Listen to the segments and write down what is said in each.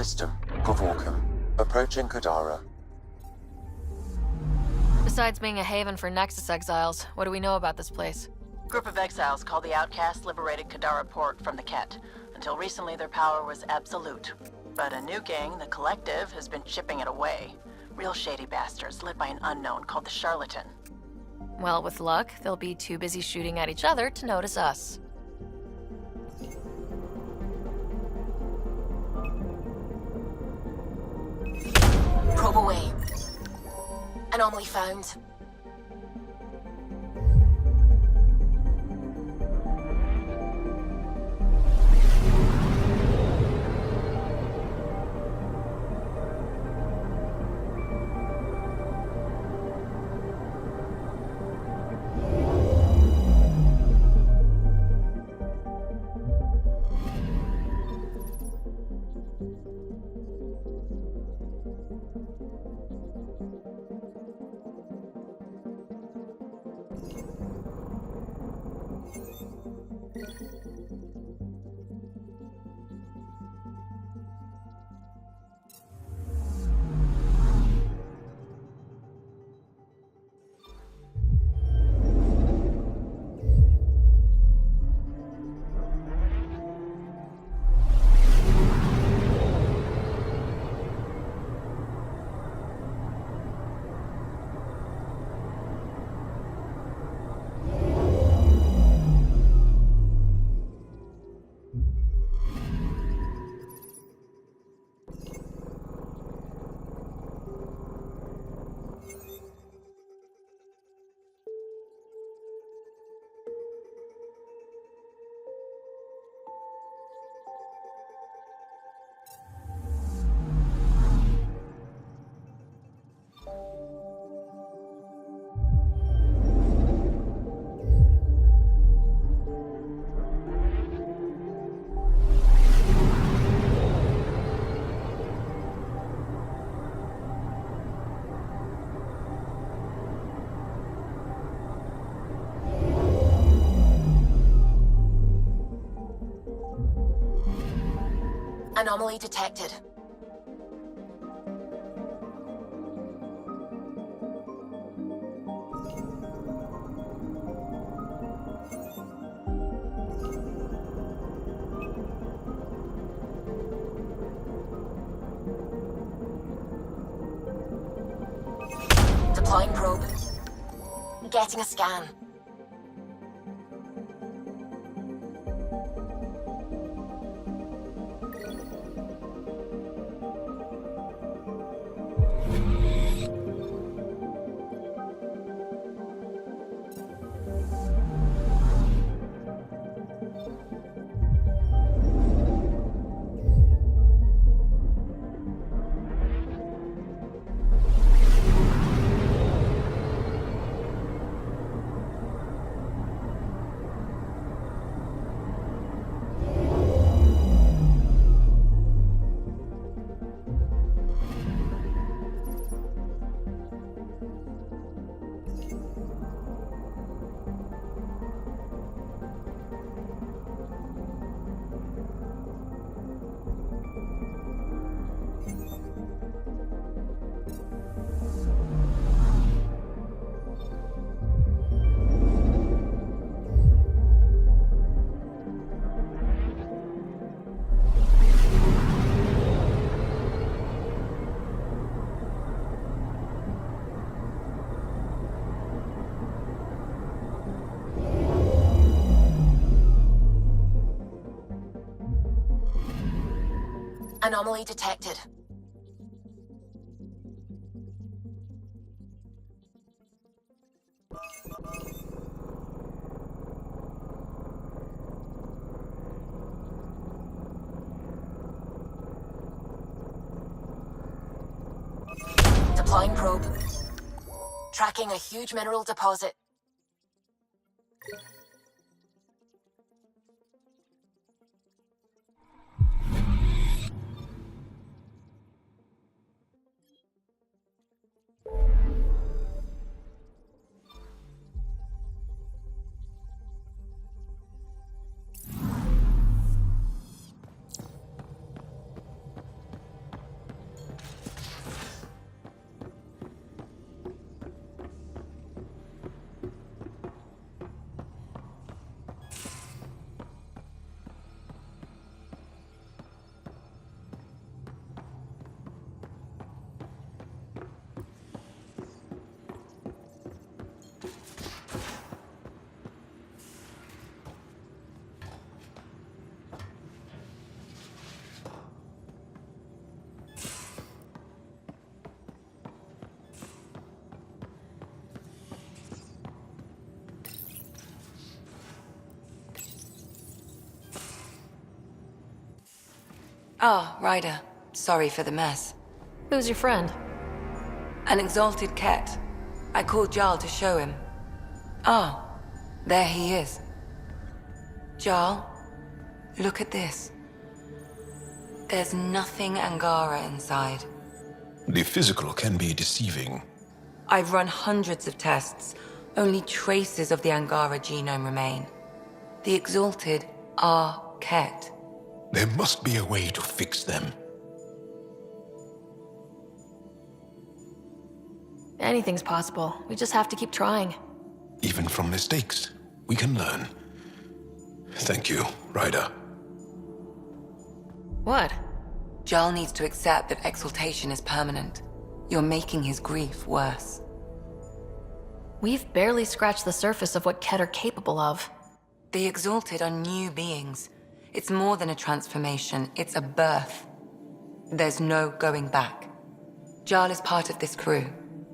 system. Kavorkum. Approaching Kadara. Besides being a haven for Nexus exiles, what do we know about this place? Group of exiles called the Outcasts liberated Kadara Port from the Ket. Until recently, their power was absolute. But a new gang, the Collective, has been chipping it away. Real shady bastards led by an unknown called the Charlatan. Well, with luck, they'll be too busy shooting at each other to notice us. Probe away. Anomaly found. Anomaly detected. Deploying probe. Getting a scan. Anomaly detected. Deploying probe. Tracking a huge mineral deposit. Oh, Ryder. Sorry for the mess. Who's your friend? An exalted Ket. I called Jarl to show him. Oh, there he is. Jarl, look at this. There's nothing Angara inside. The physical can be deceiving. I've run hundreds of tests. Only traces of the Angara genome remain. The exalted are Ket. There must be a way to fix them. Anything's possible. We just have to keep trying. Even from mistakes, we can learn. Thank you, Ryder. What? Jarl needs to accept that exaltation is permanent. You're making his grief worse. We've barely scratched the surface of what Ket are capable of. The exalted are new beings. It's more than a transformation, it's a birth. There's no going back. Jarl is part of this crew.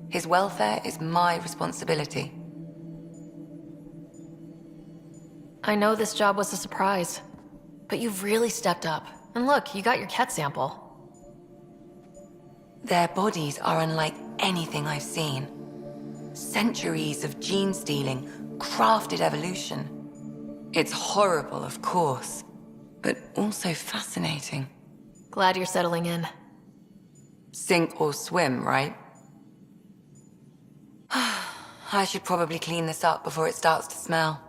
His welfare is my responsibility. I know this job was a surprise, but you've really stepped up. And look, you got your Ket sample. Their bodies are unlike anything I've seen. Centuries of gene stealing, crafted evolution. It's horrible, of course, but also fascinating. Glad you're settling in. Sink or swim, right? I should probably clean this up before it starts to smell.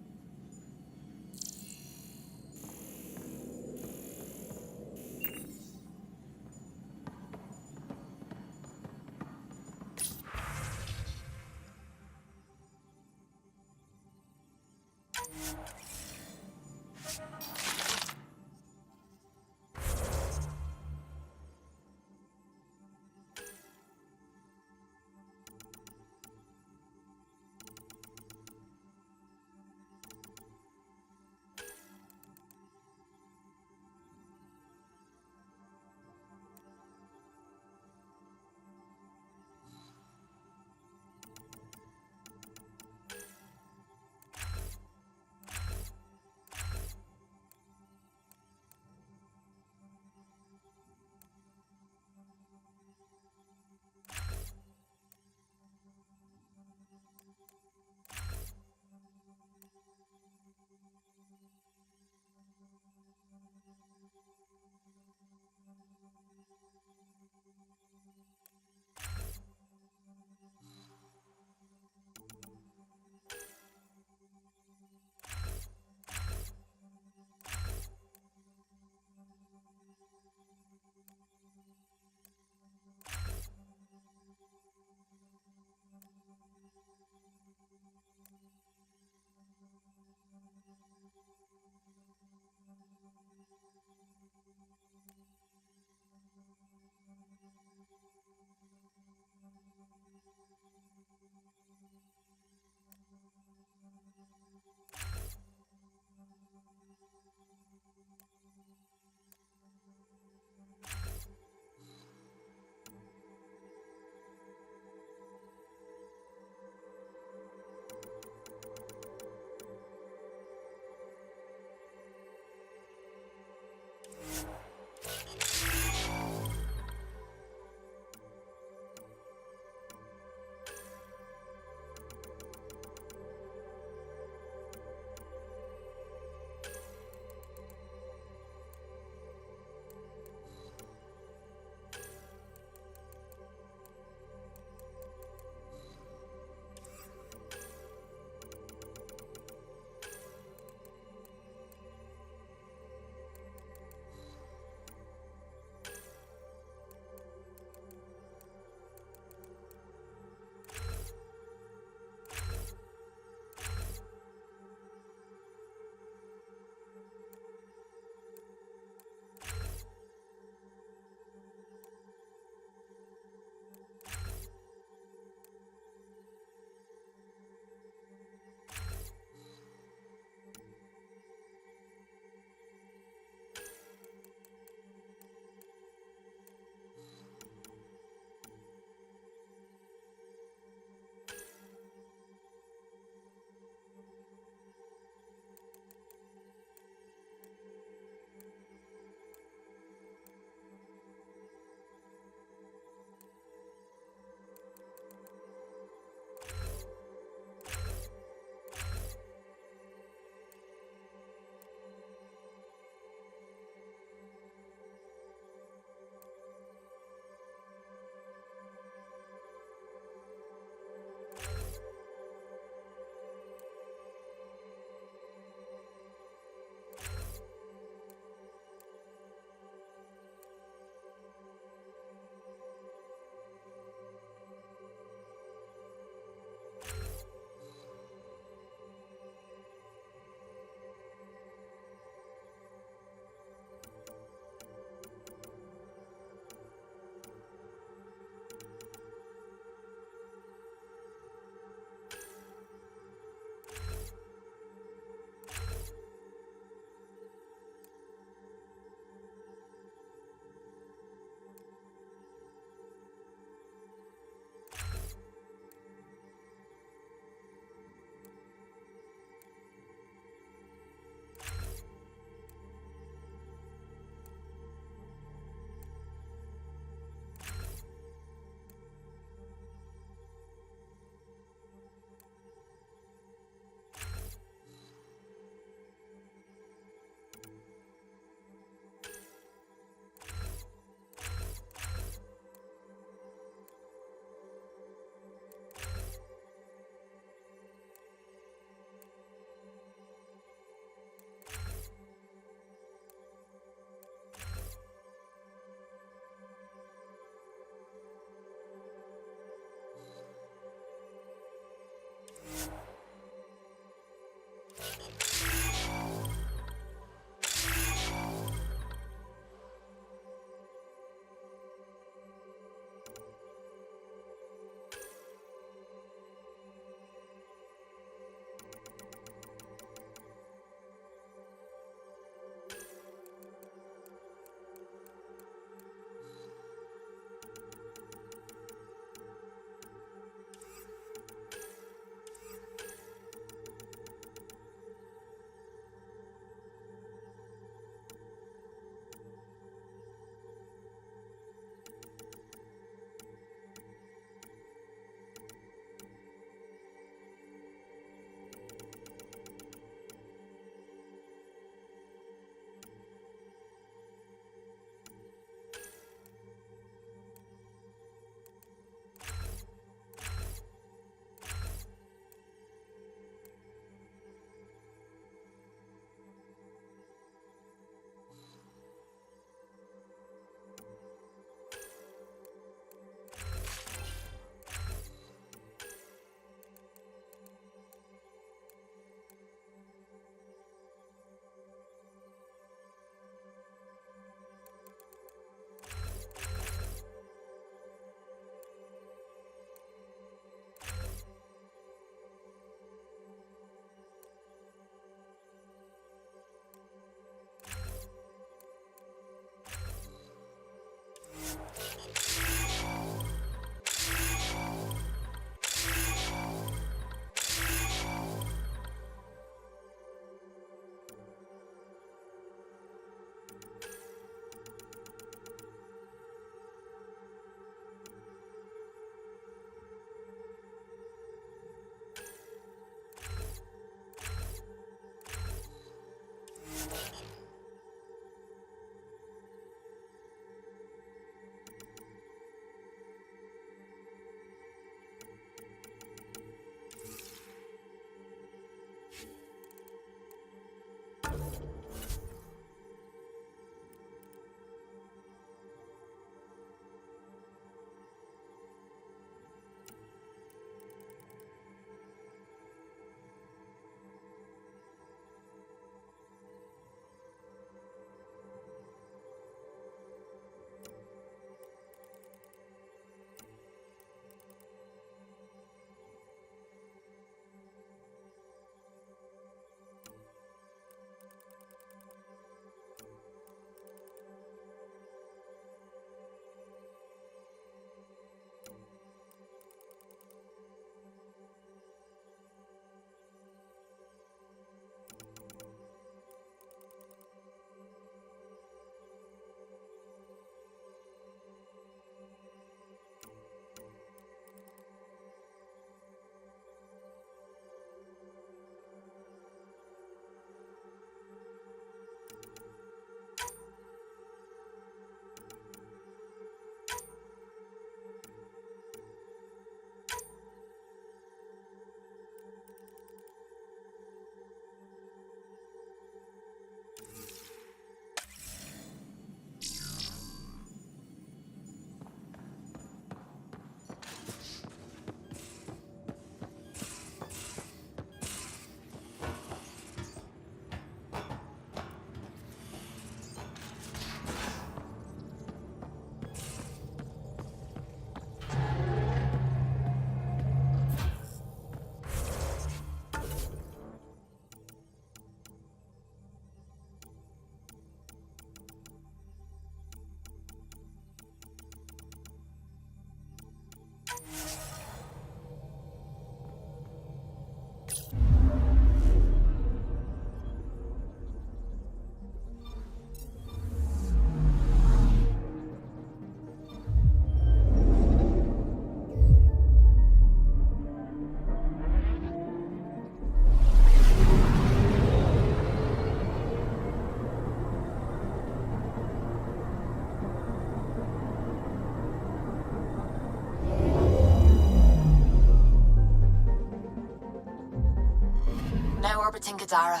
Detecting Gadara.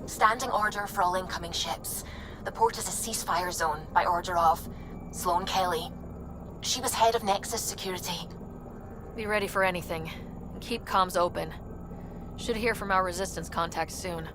Standing order for all incoming ships. The port is a ceasefire zone by order of Sloane Kelly. She was head of Nexus Security. Be ready for anything. And keep comms open. Should hear from our resistance contacts soon.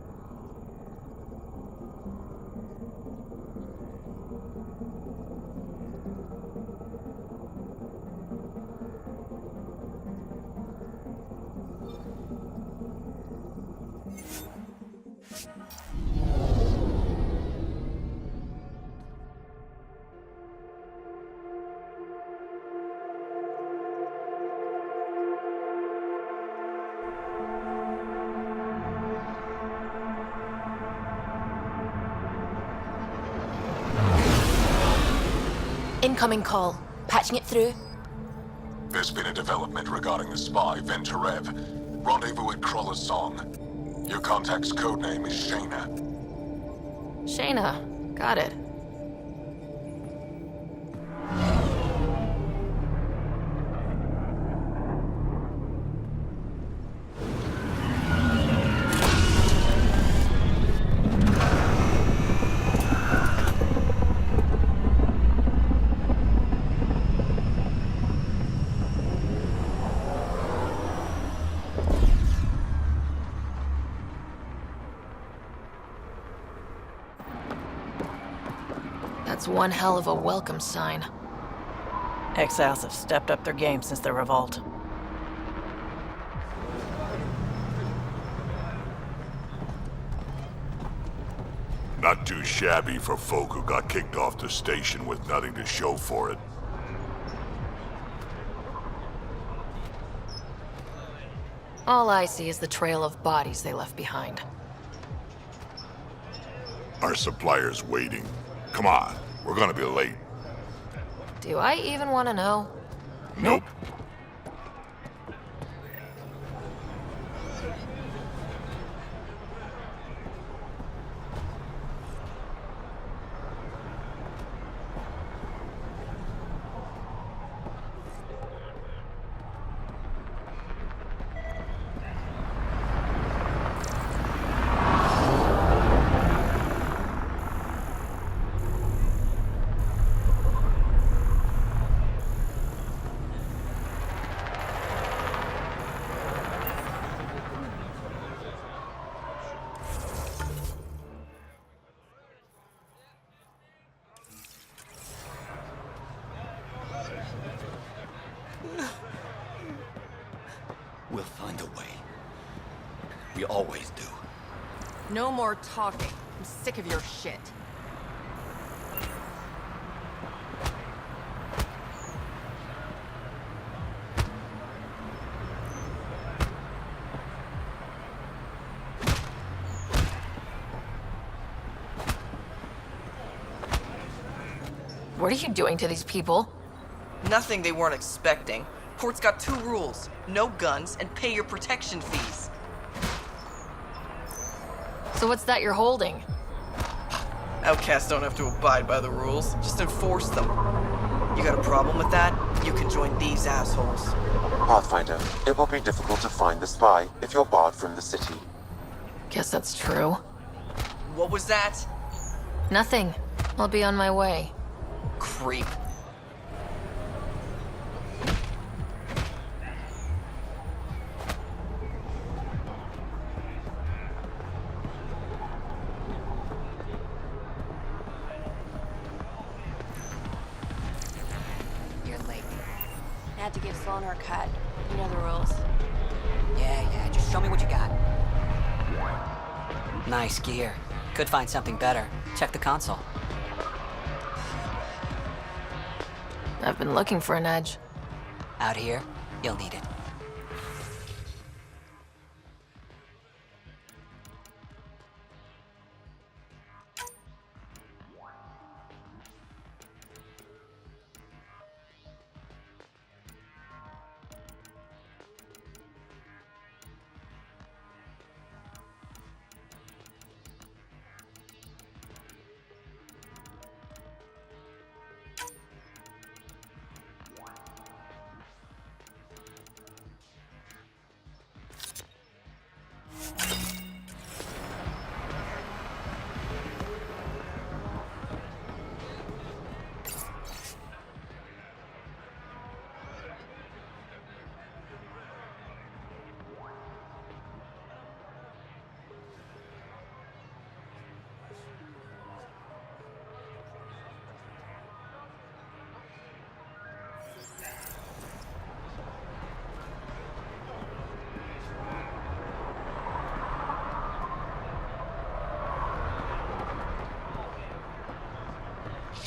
Incoming call. Patching it through. There's been a development regarding the spy, Venturev. Rendezvous at Crawler's Song. Your contact's codename is Shayna. Shayna. Got it. That's one hell of a welcome sign. Exiles have stepped up their game since the revolt. Not too shabby for folk who got kicked off the station with nothing to show for it. All I see is the trail of bodies they left behind. Our supplier's waiting. Come on, we're gonna be late. Do I even want to know? Nope. We'll find a way. We always do. No more talking. I'm sick of your shit. What are you doing to these people? Nothing they weren't expecting. Port's got 2 rules. No guns, and pay your protection fees. So what's that you're holding? Outcasts don't have to abide by the rules, just enforce them. You got a problem with that? You can join these assholes. Pathfinder, it will be difficult to find the spy if you're barred from the city. Guess that's true. What was that? Nothing. I'll be on my way. Creep. You're late. I had to give Sloane her cut. You know the rules. Yeah, just show me what you got. Nice gear. Could find something better. Check the console. I've been looking for an edge. Out here, you'll need it.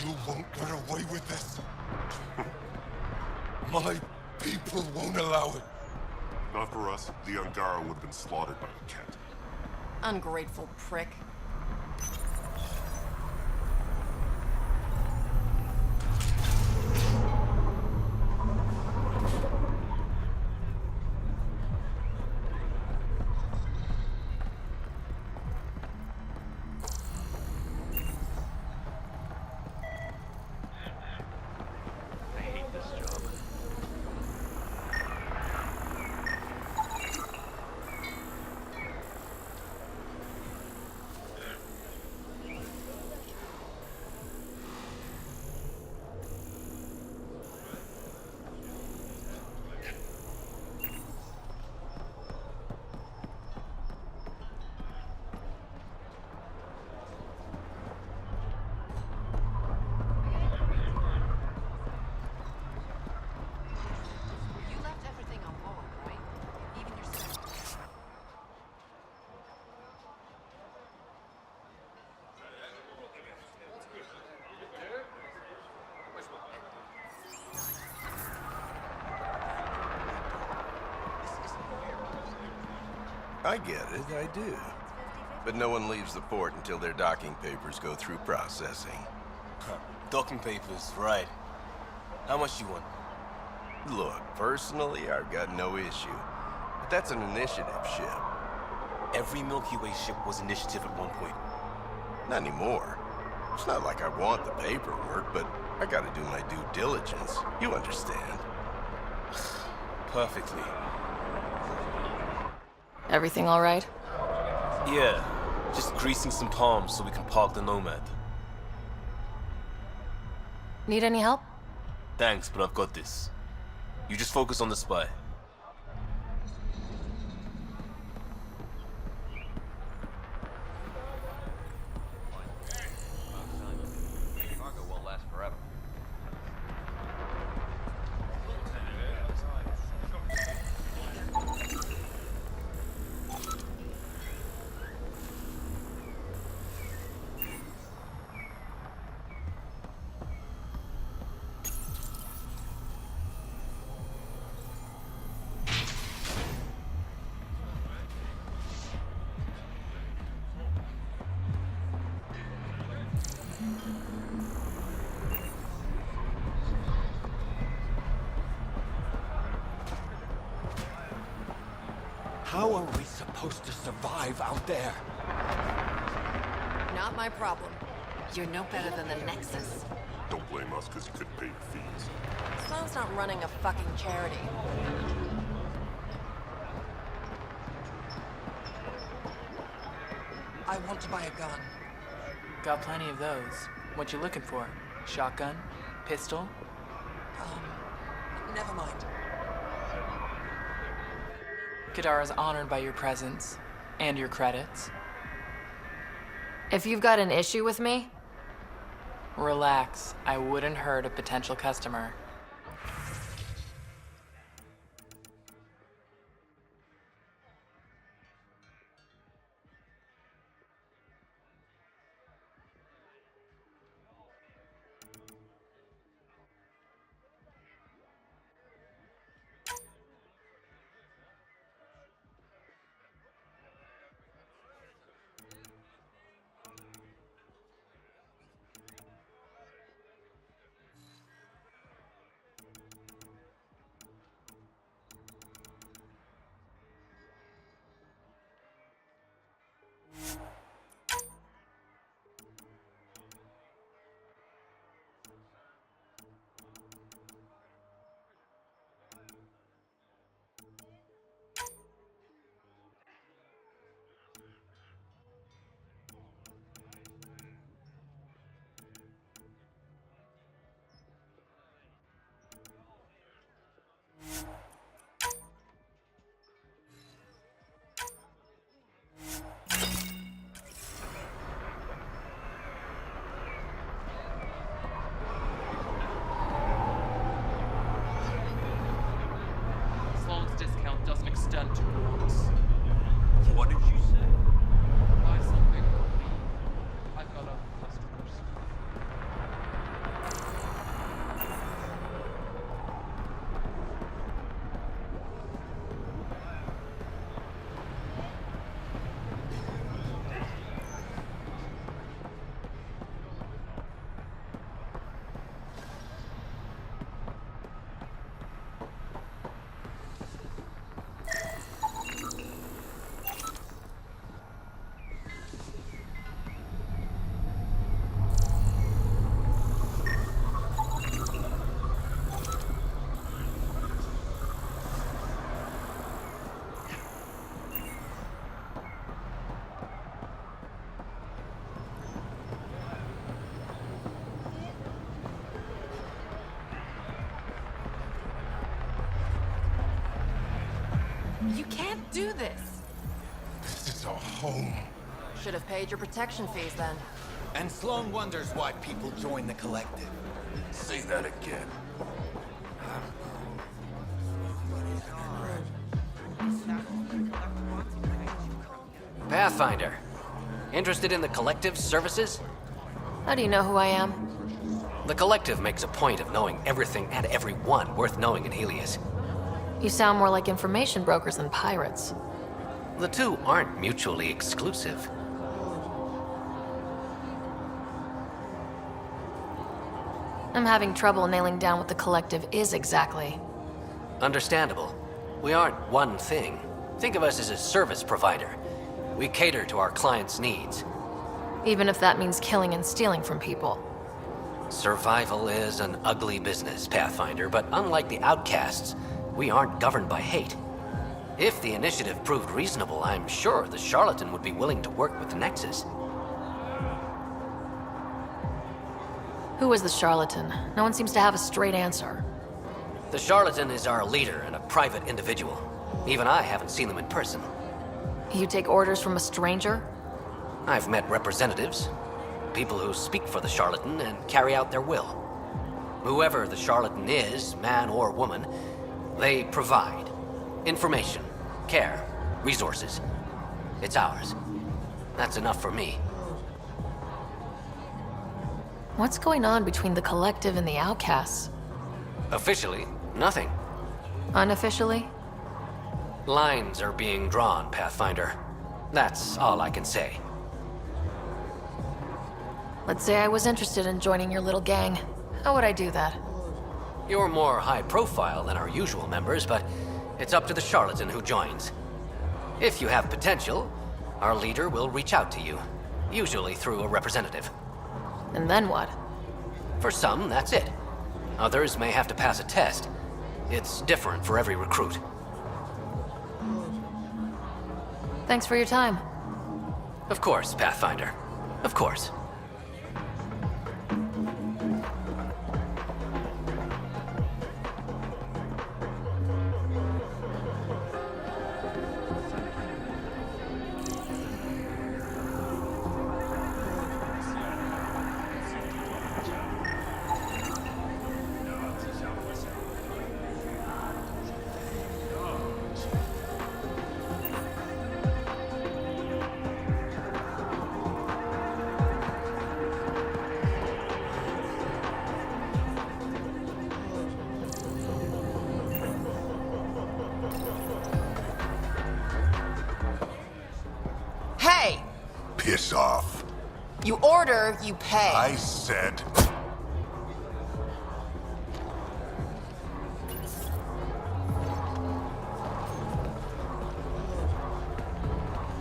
You won't get away with this. My people won't allow it. Not for us. The Angara would have been slaughtered by the cat. Ungrateful prick. I get it, I do. But no one leaves the port until their docking papers go through processing. Huh. Docking papers, right. How much do you want? Look, personally, I've got no issue. But that's an initiative ship. Every Milky Way ship was initiative at one point. Not anymore. It's not like I want the paperwork, but I gotta do my due diligence. You understand. Perfectly. Everything all right? Yeah, just greasing some palms so we can park the Nomad. Need any help? Thanks, but I've got this. You just focus on the spy. How are we supposed to survive out there? Not my problem. You're no better than the Nexus. Don't blame us because you couldn't pay your fees. Sloan's not running a fucking charity. I want to buy a gun. Got plenty of those. What you looking for? Shotgun? Pistol? Never mind. Kadara's honored by your presence and your credits. If you've got an issue with me, Relax. I wouldn't hurt a potential customer. Sloan's discount doesn't extend to books. What did you say? Buy something for me. I've got other customers. You can't do this. This is our home. Should have paid your protection fees then. And Sloan wonders why people join the collective. Say that again. Pathfinder. Interested in the Collective's services? How do you know who I am? The Collective makes a point of knowing everything and everyone worth knowing in Helios. You sound more like information brokers than pirates. The two aren't mutually exclusive. I'm having trouble nailing down what the Collective is exactly. Understandable. We aren't one thing. Think of us as a service provider. We cater to our clients' needs. Even if that means killing and stealing from people. Survival is an ugly business, Pathfinder, but unlike the outcasts, we aren't governed by hate. If the initiative proved reasonable, I'm sure the charlatan would be willing to work with the Nexus. Who is the charlatan? No one seems to have a straight answer. The charlatan is our leader and a private individual. Even I haven't seen them in person. You take orders from a stranger? I've met representatives, people who speak for the charlatan and carry out their will. Whoever the charlatan is, man or woman, they provide information, care, resources. It's ours. That's enough for me. What's going on between the Collective and the outcasts? Officially, nothing. Unofficially? Lines are being drawn, Pathfinder. That's all I can say. Let's say I was interested in joining your little gang. How would I do that? You're more high profile than our usual members, but it's up to the charlatan who joins. If you have potential, our leader will reach out to you, usually through a representative. And then what? For some, that's it. Others may have to pass a test. It's different for every recruit. Thanks for your time. Of course, Pathfinder. Of course. Hey! Piss off. You order, you pay. I said...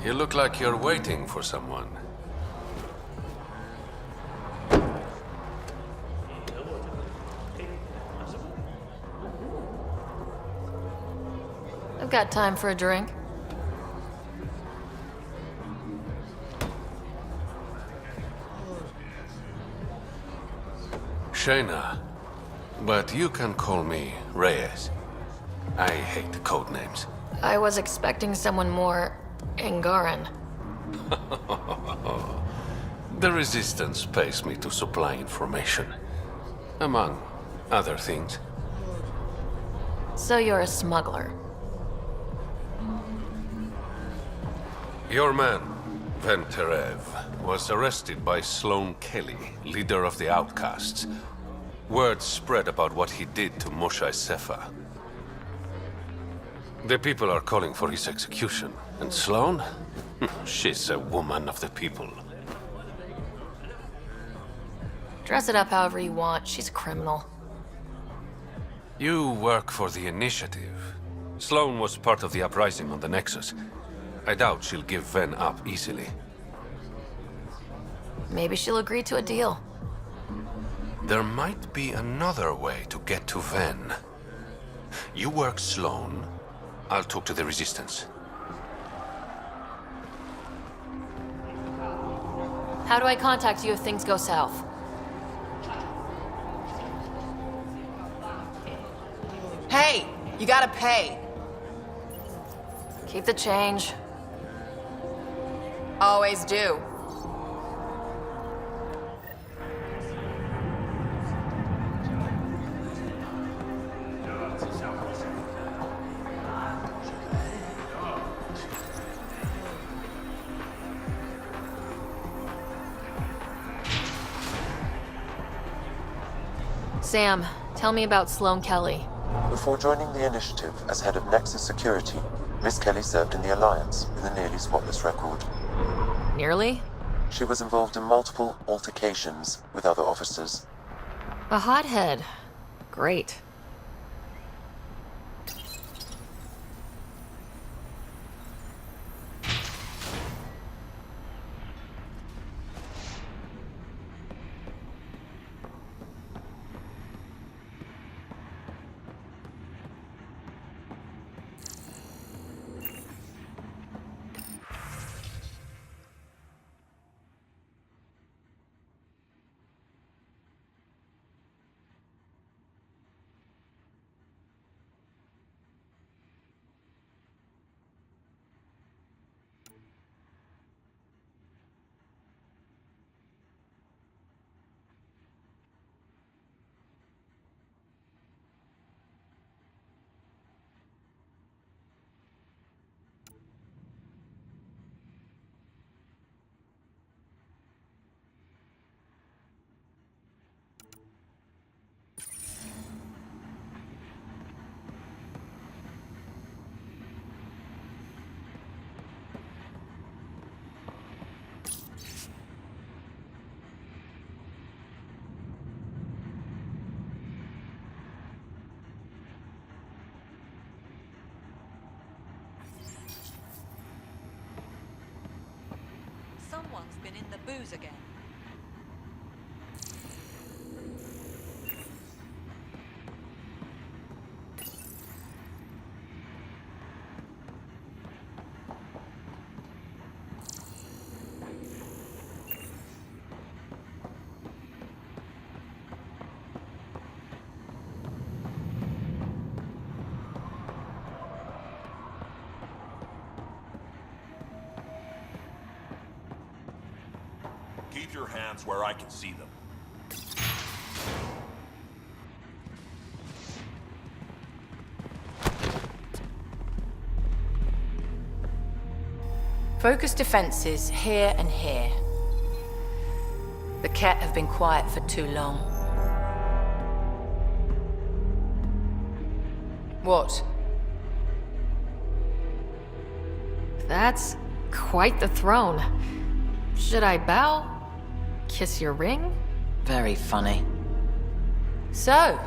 You look like you're waiting for someone. I've got time for a drink. Shayna, but you can call me Reyes. I hate code names. I was expecting someone more Angaran. The Resistance pays me to supply information, among other things. So you're a smuggler. Your man, Venterev, was arrested by Sloan Kelly, leader of the Outcasts. Word spread about what he did to Moshae Sefa. The people are calling for his execution. And Sloan? She's a woman of the people. Dress it up however you want. She's a criminal. You work for the Initiative. Sloan was part of the uprising on the Nexus. I doubt she'll give Ven up easily. Maybe she'll agree to a deal. There might be another way to get to Ven. You work Sloan. I'll talk to the Resistance. How do I contact you if things go south? Hey, you gotta pay. Keep the change. Always do. Sam, tell me about Sloane Kelly. Before joining the initiative as head of Nexus Security, Miss Kelly served in the Alliance with a nearly spotless record. Nearly? She was involved in multiple altercations with other officers. A hothead. Great. Someone's been in the booze again. Keep your hands where I can see them. Focus defenses here and here. The Ket have been quiet for too long. What? That's quite the throne. Should I bow? Kiss your ring? Very funny. So,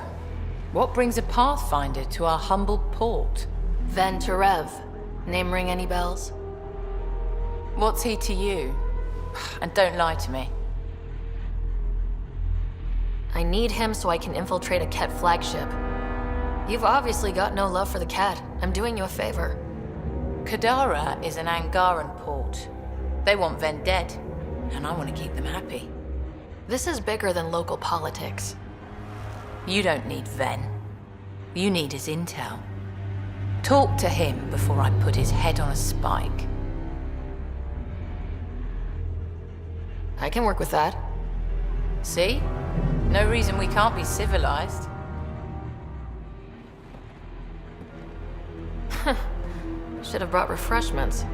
what brings a Pathfinder to our humble port? Venturev. Name ring any bells? What's he to you? And don't lie to me. I need him so I can infiltrate a Ket flagship. You've obviously got no love for the Ket. I'm doing you a favor. Kadara is an Angaran port. They want Ven dead, and I want to keep them happy. This is bigger than local politics. You don't need Ven. You need his intel. Talk to him before I put his head on a spike. I can work with that. See? No reason we can't be civilized. Should have brought refreshments.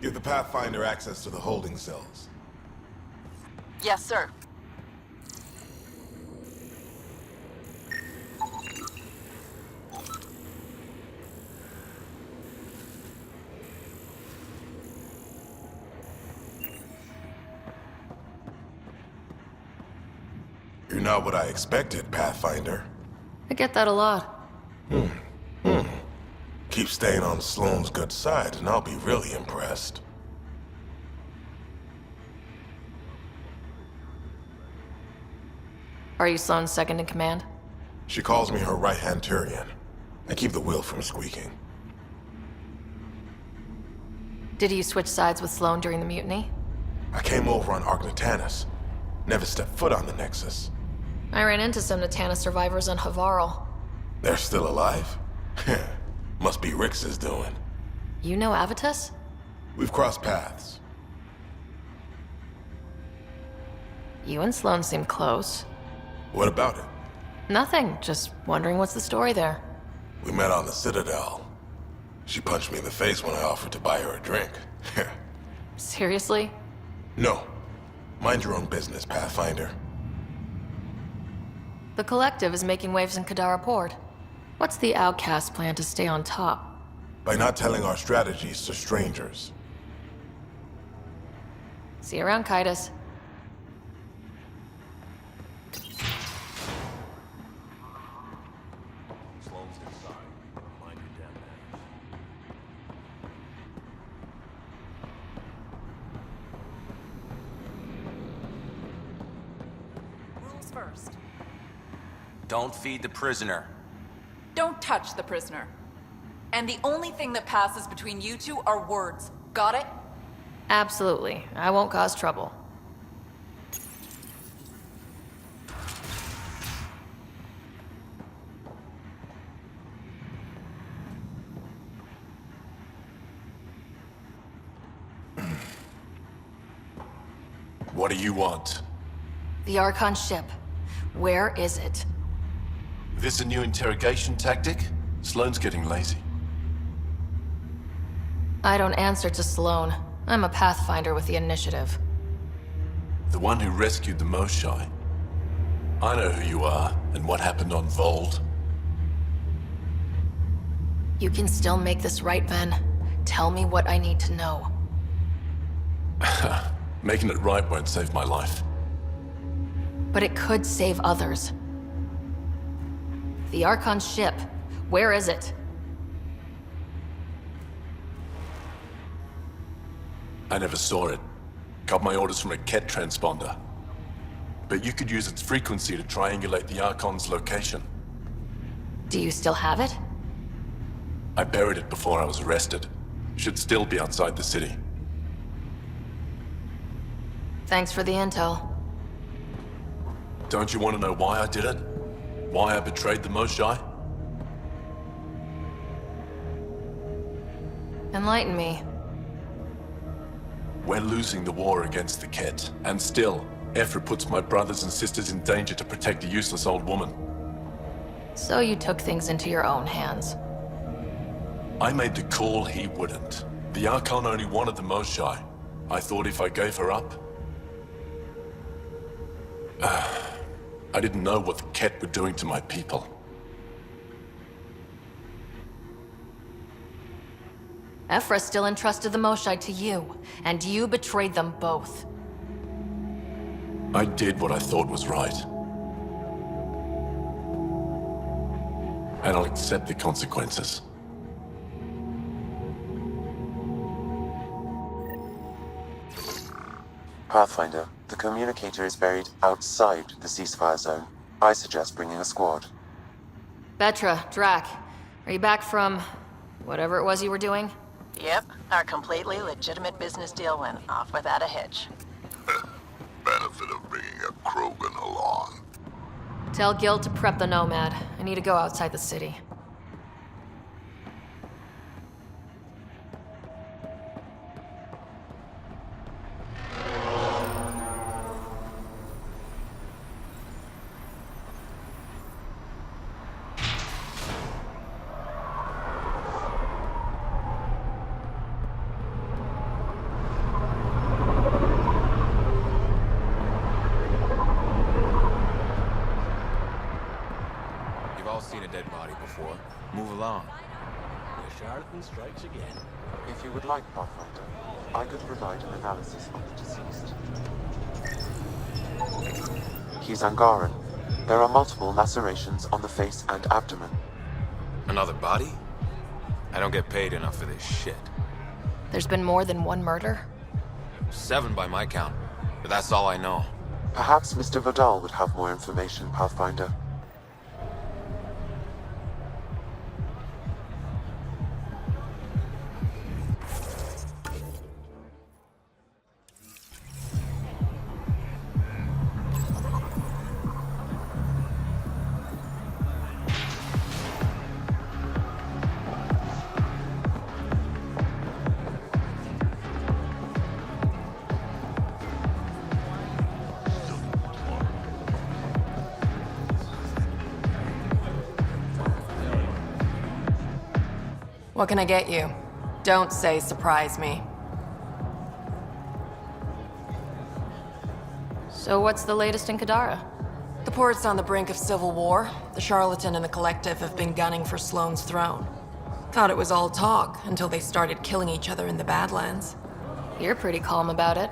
Give the Pathfinder access to the holding cells. Yes, sir. You're not what I expected, Pathfinder. I get that a lot. Keep staying on Sloane's good side, and I'll be really impressed. Are you Sloane's second in command? She calls me her right-hand Turian. I keep the wheel from squeaking. Did you switch sides with Sloane during the mutiny? I came over on Argnatanus. Never stepped foot on the Nexus. I ran into some Natana survivors on Havarl. They're still alive? Must be Rix's doing. You know Avitus? We've crossed paths. You and Sloane seem close. What about it? Nothing, just wondering what's the story there. We met on the Citadel. She punched me in the face when I offered to buy her a drink. Seriously? No. Mind your own business, Pathfinder. The Collective is making waves in Kadara Port. What's the Outcast plan to stay on top? By not telling our strategies to strangers. See you around, Kaitis. Rules first. Don't feed the prisoner. Don't touch the prisoner. And the only thing that passes between you two are words. Got it? Absolutely. I won't cause trouble. What do you want? The Archon ship. Where is it? This a new interrogation tactic? Sloane's getting lazy. I don't answer to Sloane. I'm a Pathfinder with the initiative. The one who rescued the Moshai. I know who you are, and what happened on Vold. You can still make this right, Ven. Tell me what I need to know. Making it right won't save my life. But it could save others. The Archon ship. Where is it? I never saw it. Got my orders from a Ket transponder. But you could use its frequency to triangulate the Archon's location. Do you still have it? I buried it before I was arrested. Should still be outside the city. Thanks for the intel. Don't you want to know why I did it? Why I betrayed the Moshai? Enlighten me. We're losing the war against the Ket, and still, Ephra puts my brothers and sisters in danger to protect a useless old woman. So you took things into your own hands. I made the call he wouldn't. The Archon only wanted the Moshai. I thought if I gave her up... I didn't know what the Ket were doing to my people. Ephra still entrusted the Moshai to you, and you betrayed them both. I did what I thought was right. And I'll accept the consequences. Pathfinder, the communicator is buried outside the ceasefire zone. I suggest bringing a squad. Betra, Drac, are you back from whatever it was you were doing? Yep, our completely legitimate business deal went off without a hitch. Benefit of bringing a Krogan along. Tell Gil to prep the Nomad. I need to go outside the city. Seen a dead body before. Move along. The charlatan strikes again. If you would like, Pathfinder, I could provide an analysis of the deceased. He's Angaran. There are multiple lacerations on the face and abdomen. Another body? I don't get paid enough for this shit. There's been more than one murder? 7 by my count, but that's all I know. Perhaps Mr. Vidal would have more information, Pathfinder. What can I get you? Don't say surprise me. So what's the latest in Kadara? The port's on the brink of civil war. The Charlatan and the Collective have been gunning for Sloane's throne. Thought it was all talk until they started killing each other in the Badlands. You're pretty calm about it.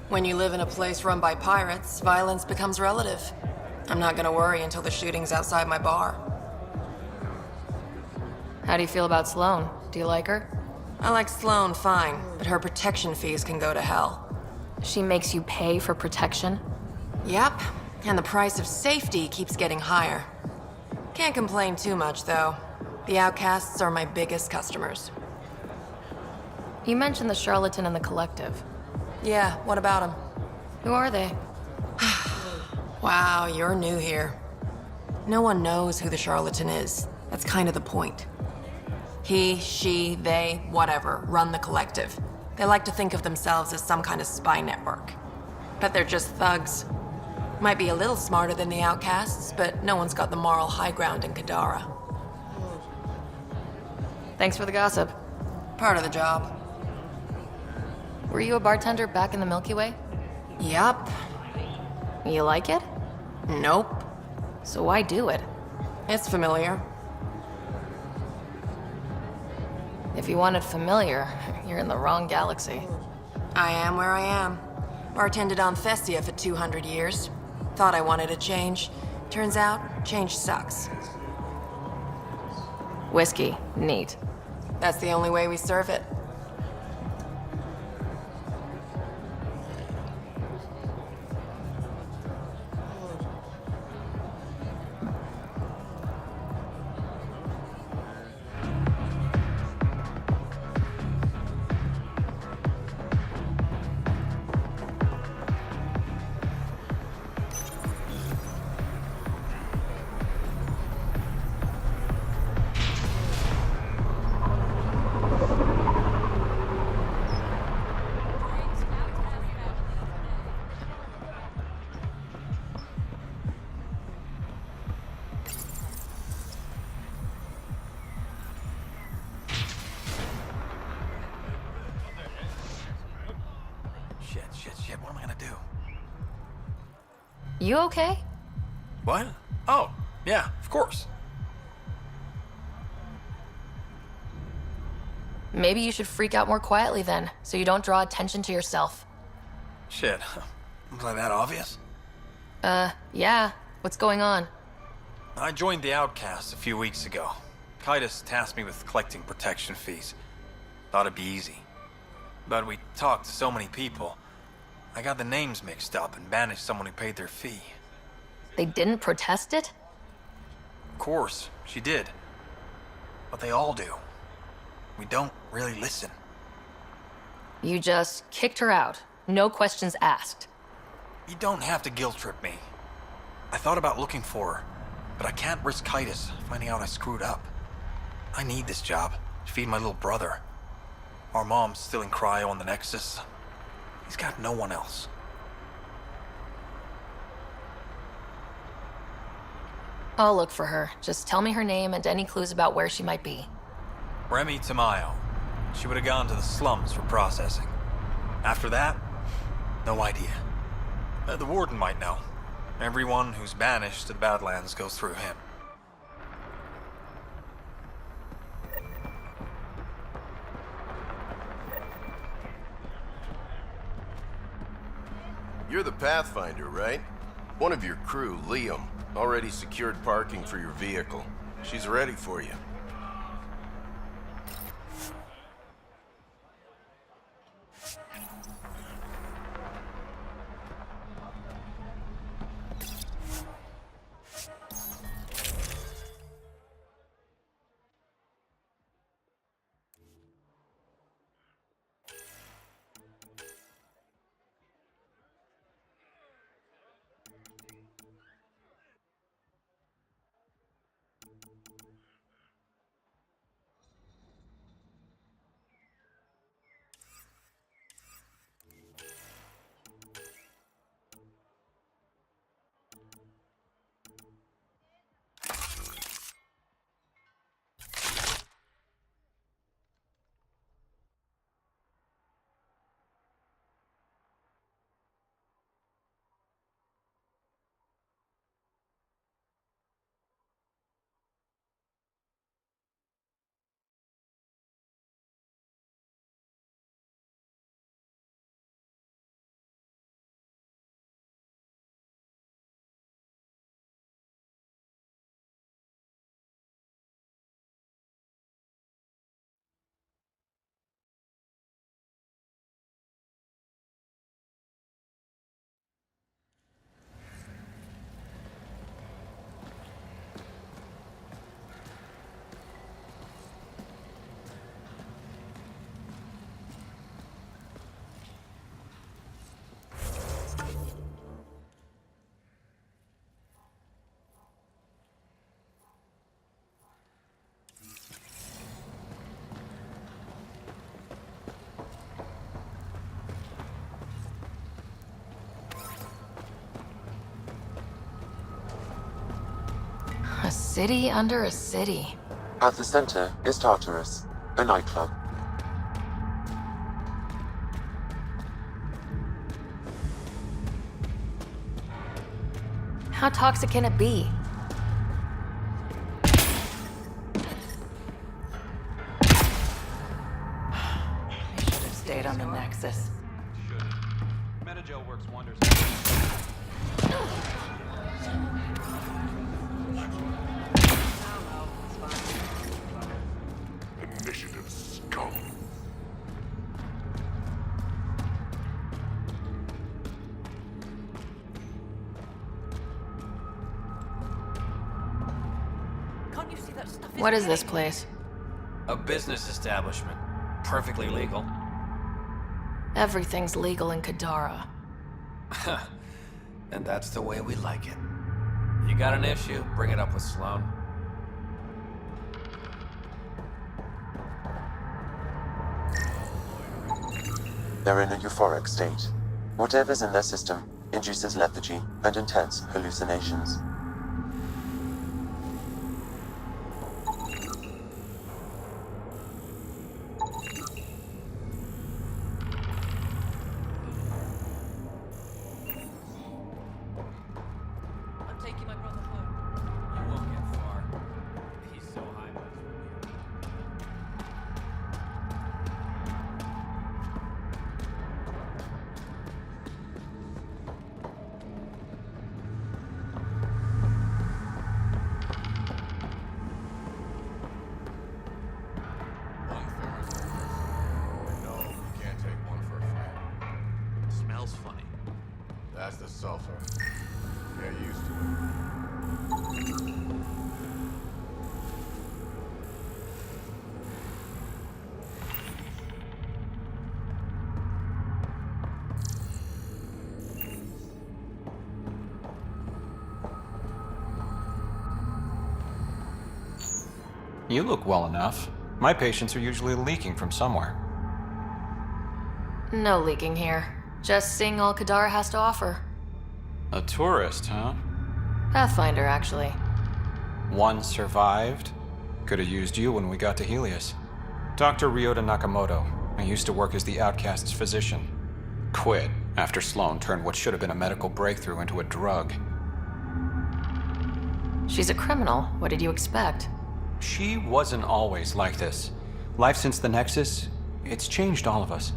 When you live in a place run by pirates, violence becomes relative. I'm not gonna worry until the shooting's outside my bar. How do you feel about Sloane? Do you like her? I like Sloane fine, but her protection fees can go to hell. She makes you pay for protection? Yep, and the price of safety keeps getting higher. Can't complain too much, though. The outcasts are my biggest customers. You mentioned the Charlatan and the Collective. Yeah, what about them? Who are they? Wow, you're new here. No one knows who the Charlatan is. That's kind of the point. He, she, they, whatever, run the Collective. They like to think of themselves as some kind of spy network. But they're just thugs. Might be a little smarter than the outcasts, but no one's got the moral high ground in Kadara. Thanks for the gossip. Part of the job. Were you a bartender back in the Milky Way? Yup. You like it? Nope. So why do it? It's familiar. If you wanted familiar, you're in the wrong galaxy. I am where I am. Bartended on Thessia for 200 years. Thought I wanted a change. Turns out, change sucks. Whiskey, neat. That's the only way we serve it. Shit, what am I gonna do? You okay? What? Oh, yeah, of course. Maybe you should freak out more quietly then, so you don't draw attention to yourself. Shit, was I that obvious? Yeah. What's going on? I joined the Outcasts a few weeks ago. Kaitis tasked me with collecting protection fees. Thought it'd be easy. But we talked to so many people. I got the names mixed up and banished someone who paid their fee. They didn't protest it? Of course, she did. But they all do. We don't really listen. You just kicked her out. No questions asked. You don't have to guilt trip me. I thought about looking for her, but I can't risk Kaitis finding out I screwed up. I need this job to feed my little brother. Our mom's still in cryo on the Nexus. He's got no one else. I'll look for her. Just tell me her name and any clues about where she might be. Remy Tamayo. She would have gone to the slums for processing. After that, no idea. The warden might know. Everyone who's banished to the Badlands goes through him. You're the Pathfinder, right? One of your crew, Liam, already secured parking for your vehicle. She's ready for you. city under a city. At the center is Tartarus, a nightclub. How toxic can it be? I should have stayed on the Nexus. Metagel works wonders. Initiative scum. What is this place? A business establishment. Perfectly legal. Everything's legal in Kadara. And that's the way we like it. You got an issue, bring it up with Sloan. They're in a euphoric state. Whatever's in their system induces lethargy and intense hallucinations. That's the sulfur. Get used to it. You look well enough. My patients are usually leaking from somewhere. No leaking here. Just seeing all Kadara has to offer. A tourist, huh? Pathfinder, actually. One survived. Could have used you when we got to Helios. Dr. Ryota Nakamoto. I used to work as the Outcast's physician. Quit after Sloan turned what should have been a medical breakthrough into a drug. She's a criminal. What did you expect? She wasn't always like this. Life since the Nexus, it's changed all of us.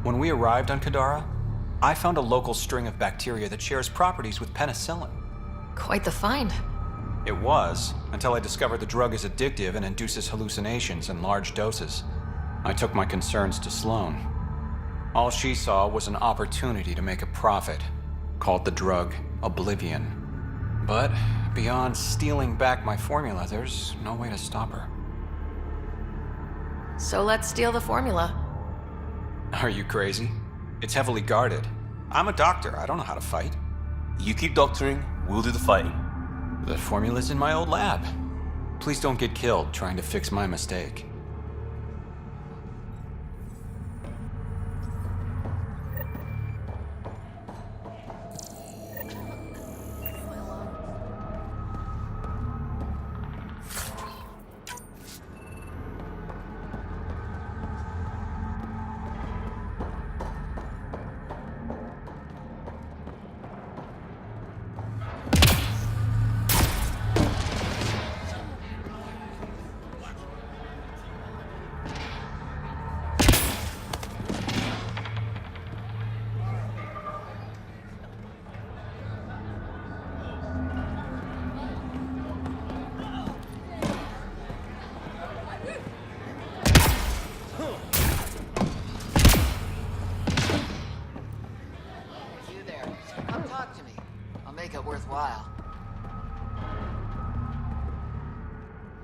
When we arrived on Kadara, I found a local string of bacteria that shares properties with penicillin. Quite the find. It was, until I discovered the drug is addictive and induces hallucinations in large doses. I took my concerns to Sloan. All she saw was an opportunity to make a profit, called the drug Oblivion. But beyond stealing back my formula, there's no way to stop her. So let's steal the formula. Are you crazy? It's heavily guarded. I'm a doctor. I don't know how to fight. You keep doctoring, we'll do the fighting. The formula's in my old lab. Please don't get killed trying to fix my mistake.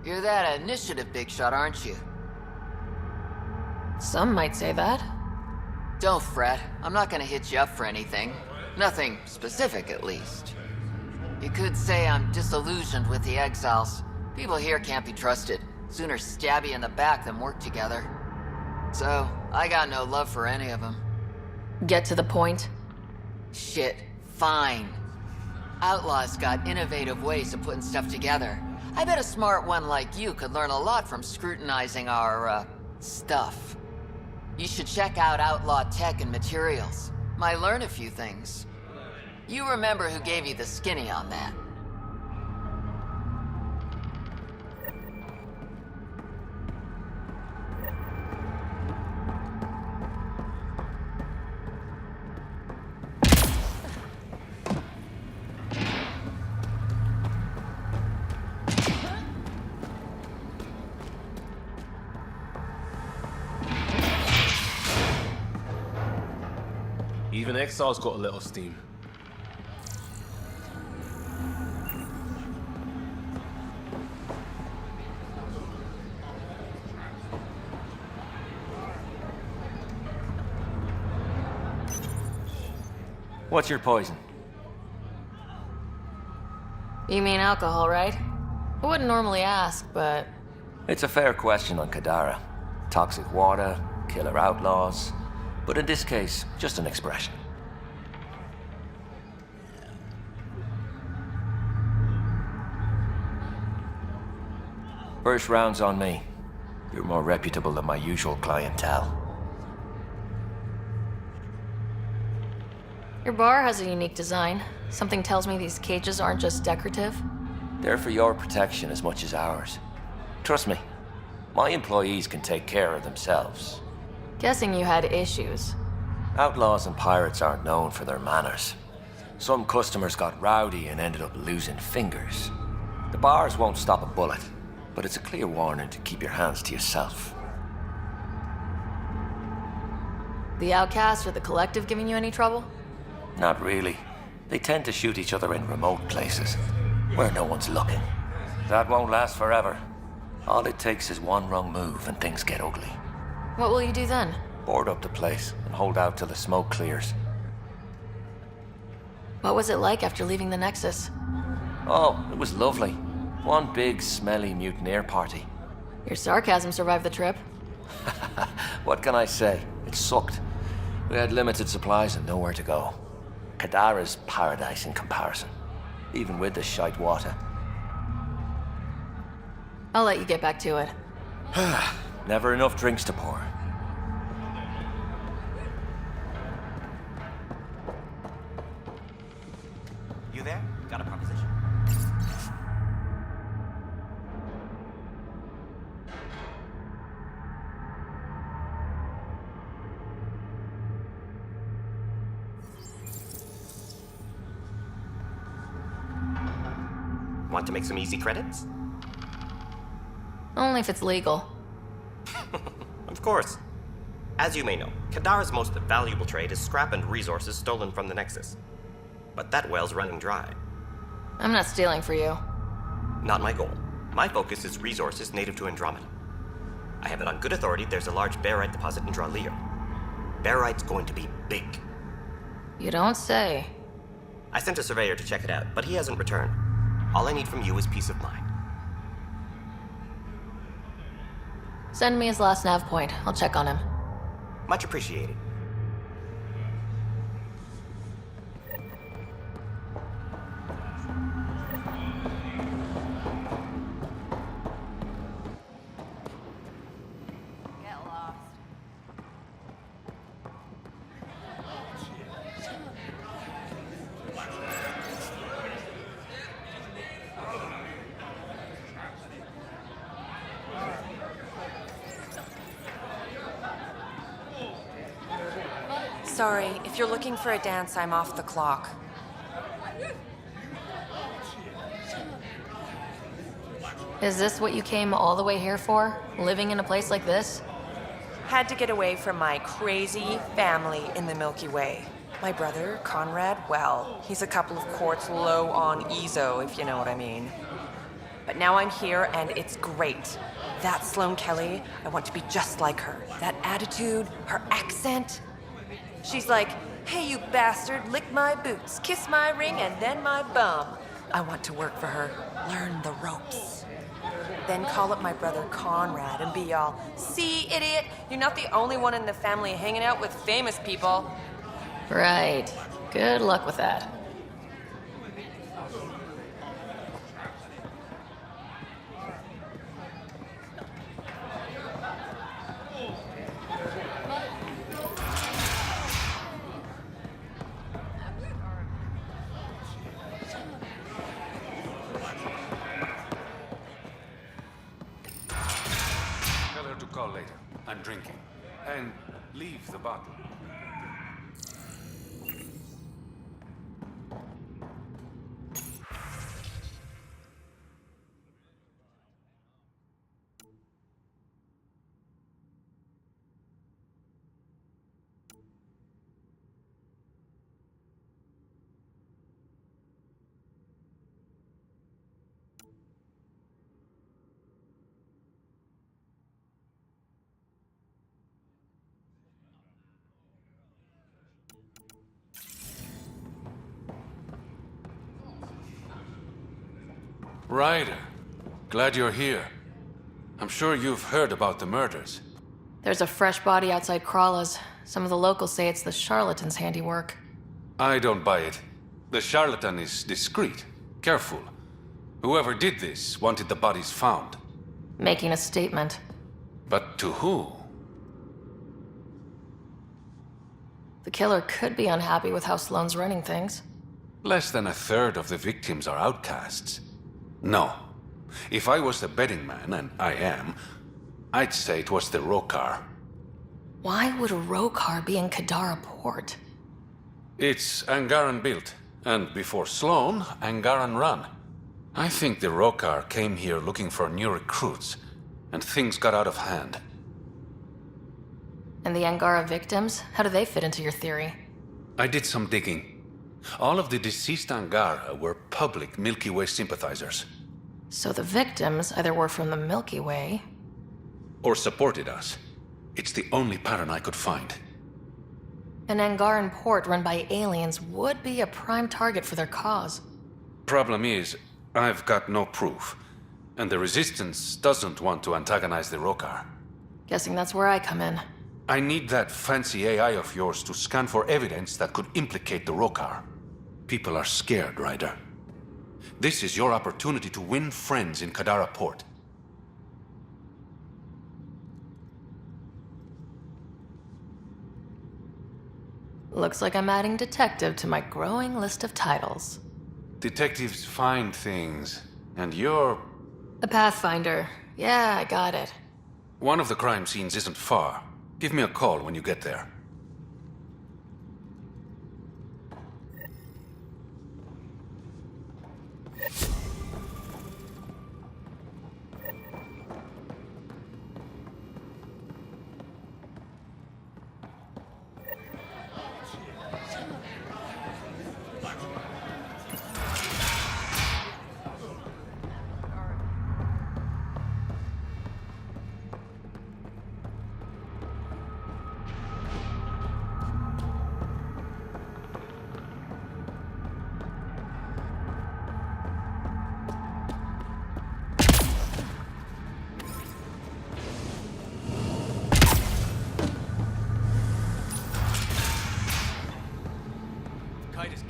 You're that initiative big shot, aren't you? Some might say that. Don't fret. I'm not gonna hit you up for anything. Nothing specific, at least. You could say I'm disillusioned with the exiles. People here can't be trusted. Sooner stab you in the back than work together. So, I got no love for any of them. Get to the point. Shit, fine. Outlaws got innovative ways of putting stuff together. I bet a smart one like you could learn a lot from scrutinizing our, stuff. You should check out Outlaw Tech and Materials. Might learn a few things. You remember who gave you the skinny on that. Even Exile's got a little steam. What's your poison? You mean alcohol, right? I wouldn't normally ask, but... It's a fair question on Kadara. Toxic water, killer outlaws. But in this case, just an expression. First round's on me. You're more reputable than my usual clientele. Your bar has a unique design. Something tells me these cages aren't just decorative. They're for your protection as much as ours. Trust me, my employees can take care of themselves. Guessing you had issues. Outlaws and pirates aren't known for their manners. Some customers got rowdy and ended up losing fingers. The bars won't stop a bullet, but it's a clear warning to keep your hands to yourself. The Outcast or the Collective giving you any trouble? Not really. They tend to shoot each other in remote places, where no one's looking. That won't last forever. All it takes is one wrong move and things get ugly. What will you do then? Board up the place and hold out till the smoke clears. What was it like after leaving the Nexus? Oh, it was lovely. One big, smelly mutineer party. Your sarcasm survived the trip. What can I say? It sucked. We had limited supplies and nowhere to go. Kadara's paradise in comparison, even with the shite water. I'll let you get back to it. Never enough drinks to pour. You there? Got a proposition. Want to make some easy credits? Only if it's legal. Of course. As you may know, Kadara's most valuable trade is scrap and resources stolen from the Nexus. But that well's running dry. I'm not stealing for you. Not my goal. My focus is resources native to Andromeda. I have it on good authority there's a large barite deposit in Draleo. Barite's going to be big. You don't say. I sent a surveyor to check it out, but he hasn't returned. All I need from you is peace of mind. Send me his last nav point. I'll check on him. Much appreciated. Sorry, if you're looking for a dance, I'm off the clock. Is this what you came all the way here for? Living in a place like this? Had to get away from my crazy family in the Milky Way. My brother, Conrad, well, he's a couple of quarts low on Ezo, if you know what I mean. But now I'm here, and it's great. That Sloane Kelly, I want to be just like her. That attitude, her accent. She's like, hey, you bastard, lick my boots, kiss my ring, and then my bum. I want to work for her, learn the ropes. Then call up my brother Conrad and be all, see, idiot, you're not the only one in the family hanging out with famous people. Right. Good luck with that. call later. I'm drinking. And leave the bottle. Ryder, glad you're here. I'm sure you've heard about the murders. There's a fresh body outside Crawla's. Some of the locals say it's the charlatan's handiwork. I don't buy it. The charlatan is discreet, careful. Whoever did this wanted the bodies found. Making a statement. But to who? The killer could be unhappy with how Sloane's running things. Less than a third of the victims are outcasts. No. If I was the betting man, and I am, I'd say it was the Rokar. Why would a Rokar be in Kadara port? It's Angaran built, and before Sloane, Angaran run. I think the Rokar came here looking for new recruits, and things got out of hand. And the Angara victims? How do they fit into your theory? I did some digging. All of the deceased Angara were public Milky Way sympathizers. So the victims either were from the Milky Way... or supported us. It's the only pattern I could find. An Angaran port run by aliens would be a prime target for their cause. Problem is, I've got no proof. And the Resistance doesn't want to antagonize the Rokar. Guessing that's where I come in. I need that fancy AI of yours to scan for evidence that could implicate the Rokar. People are scared, Ryder. This is your opportunity to win friends in Kadara Port. Looks like I'm adding detective to my growing list of titles. Detectives find things, and you're... A Pathfinder. Yeah, I got it. One of the crime scenes isn't far. Give me a call when you get there.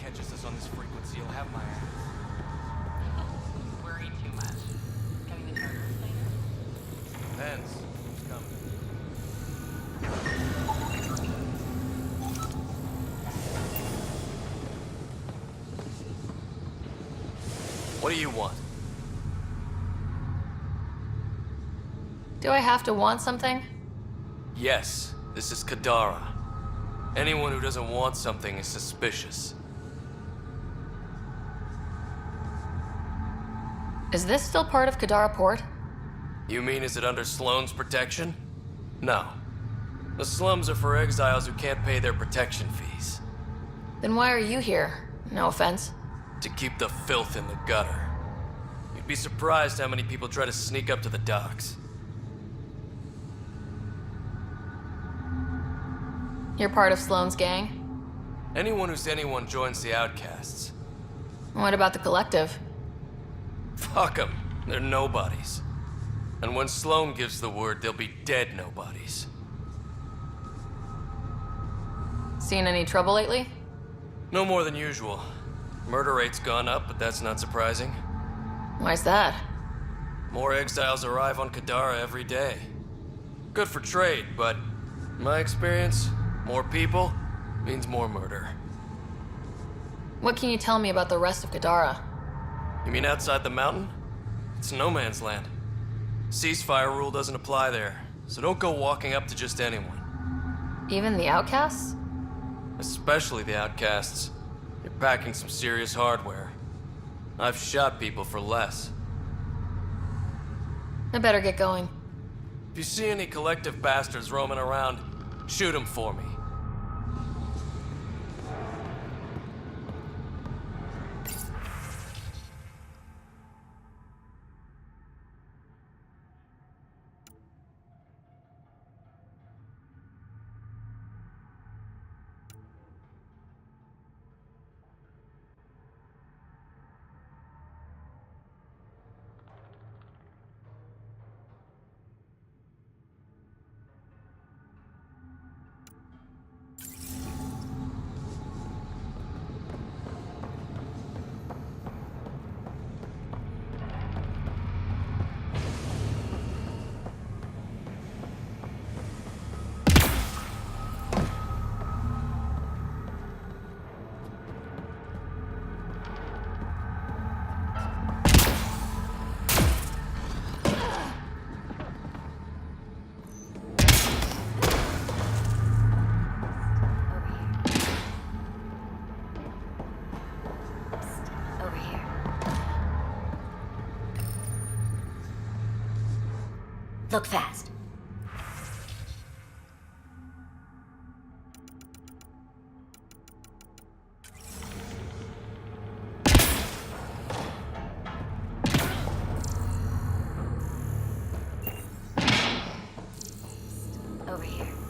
Catches us on this frequency, he'll have my ass. Worry too much. Getting the charters later? Depends. Who's coming? What do you want? Do I have to want something? Yes, this is Kadara. Anyone who doesn't want something is suspicious. Is this still part of Kadara Port? You mean is it under Sloane's protection? No. The slums are for exiles who can't pay their protection fees. Then why are you here? No offense. To keep the filth in the gutter. You'd be surprised how many people try to sneak up to the docks. You're part of Sloane's gang? Anyone who's anyone joins the Outcasts. What about the Collective? Fuck them. They're nobodies. And when Sloane gives the word, they'll be dead nobodies. Seen any trouble lately? No more than usual. Murder rate's gone up, but that's not surprising. Why's that? More exiles arrive on Kadara every day. Good for trade, but in my experience, more people means more murder. What can you tell me about the rest of Kadara? You mean outside the mountain? It's no man's land. Ceasefire rule doesn't apply there, so don't go walking up to just anyone. Even the outcasts? Especially the outcasts. You're packing some serious hardware. I've shot people for less. I better get going. If you see any collective bastards roaming around, shoot them for me. Look fast. Over here.